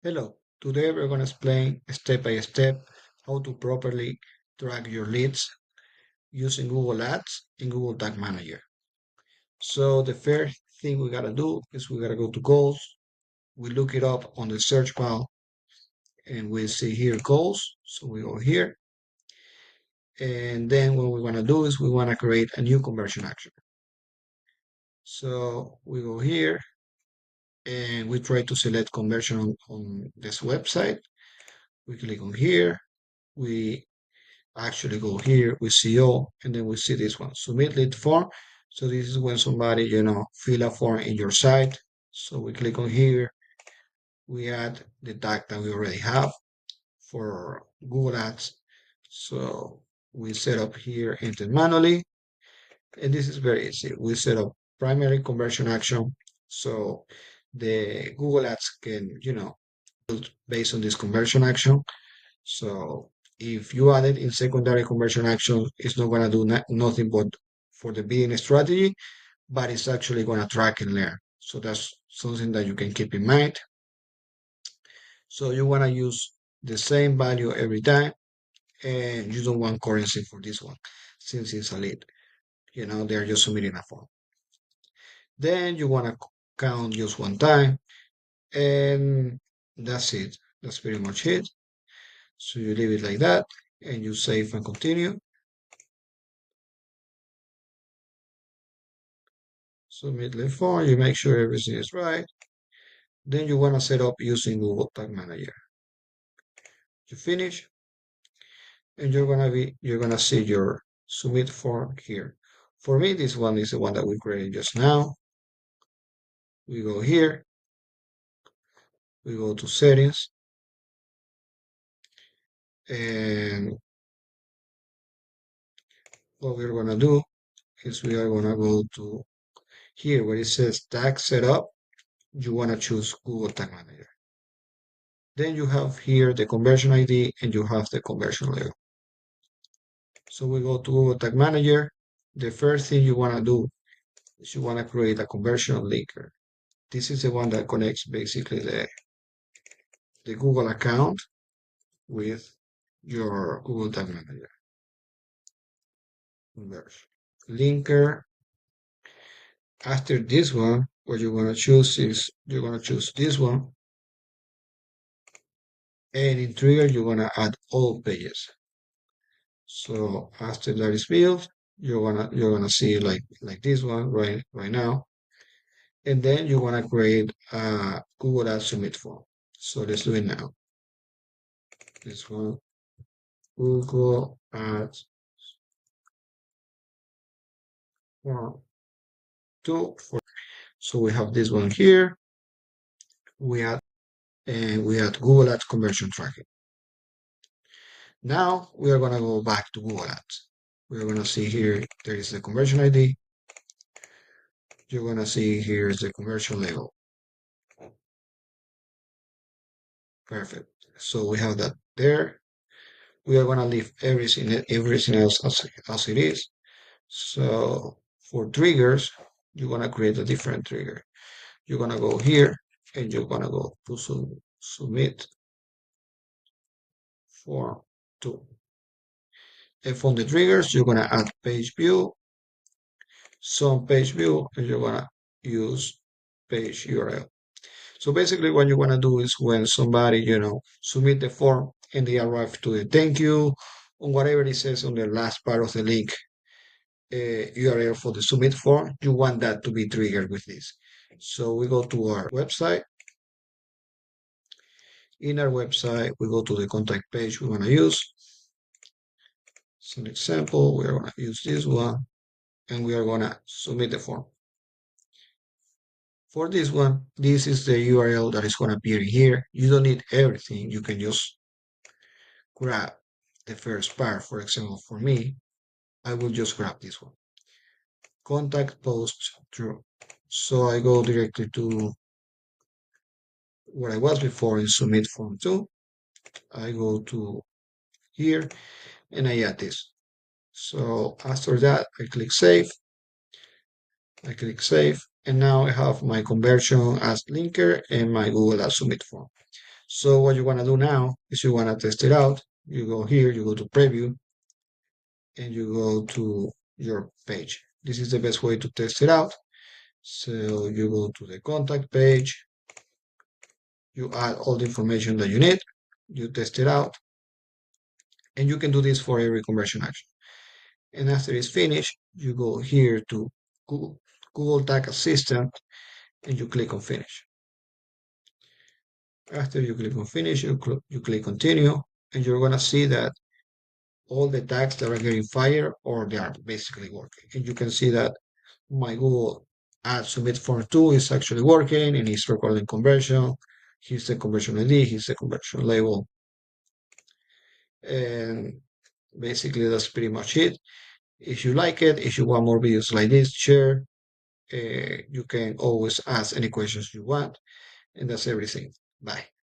Hello, today we're going to explain step by step how to properly track your leads using Google Ads and Google Tag Manager. So the first thing we got to do is we got to go to goals. We look it up on the search bar and we see here goals. So we go here. And then what we want to do is we want to create a new conversion action. So we go here and we try to select conversion on this website. We click on here. We actually go here, we see all, and then we see this one, submit lead form. So this is when somebody, fill a form in your site. So we click on here, we add the tag that we already have for Google Ads. So we set up here enter manually, and this is very easy. We set up primary conversion action. So the Google Ads can, build based on this conversion action. So if you add it in secondary conversion action, it's not going to do nothing but for the bidding strategy, but it's actually going to track and learn. So that's something that you can keep in mind. So you want to use the same value every time, and you don't want currency for this one since it's a lead. They're just submitting a form. Then you want to count just one time, and that's it. That's pretty much it. So you leave it like that, and you save and continue. Submit the form, you make sure everything is right. Then you want to set up using Google Tag Manager. You finish, and you're gonna see your submit form here. For me, this one is the one that we created just now. We go here, we go to settings, and what we're gonna do is we are gonna go to here where it says tag setup. You wanna choose Google Tag Manager. Then you have here the conversion ID and you have the conversion level. So we go to Google Tag Manager. The first thing you want to do is you want to create a conversion linker. This is the one that connects basically the Google account with your Google Tag Manager. Conversion linker. After this one, what you're going to choose is you're going to choose this one. And in trigger, you're going to add all pages. So after that is built, you're gonna see like this one right now. And then you want to create a Google Ads submit form. So let's do it now. This one, Google Ads form 2. So we have this one here. We add Google Ads conversion tracking. Now we are gonna go back to Google Ads. We're gonna see here there is the conversion ID. You're gonna see here is the conversion level. Perfect. So we have that there. We are gonna leave everything else as it is. So for triggers, you're gonna create a different trigger. You're gonna go here and you're gonna go to submit form 2. And from the triggers, you're gonna add page view, some page view, and you're gonna use page URL. So basically what you wanna do is when somebody, submit the form and they arrive to the thank you or whatever it says on the last part of the link, URL for the submit form, you want that to be triggered with this. So we go to our website. In our website, we go to the contact page we want to use. As an example, we are going to use this one, and we are going to submit the form. For this one, this is the URL that is going to appear here. You don't need everything. You can just grab the first part. For example, for me, I will just grab this one. Contact post true. So I go directly to where I was before in submit form 2. I go to here and I add this. So after that, I click save. And now I have my conversion as linker and my Google Ads submit form. So what you want to do now is you want to test it out. You go here, you go to preview, and you go to your page. This is the best way to test it out. So you go to the contact page, you add all the information that you need, you test it out, and you can do this for every conversion action. And after it's finished, you go here to Google Tag Assistant and you click on finish. After you click on finish, you click continue, and you're gonna see that all the tags that are getting fired or they are basically working. And you can see that my Google Add Submit Form 2 is actually working and it's recording conversion. Here's the conversion ID, here's the conversion label. And basically that's pretty much it. If you like it, if you want more videos like this, share. You can always ask any questions you want. And that's everything. Bye.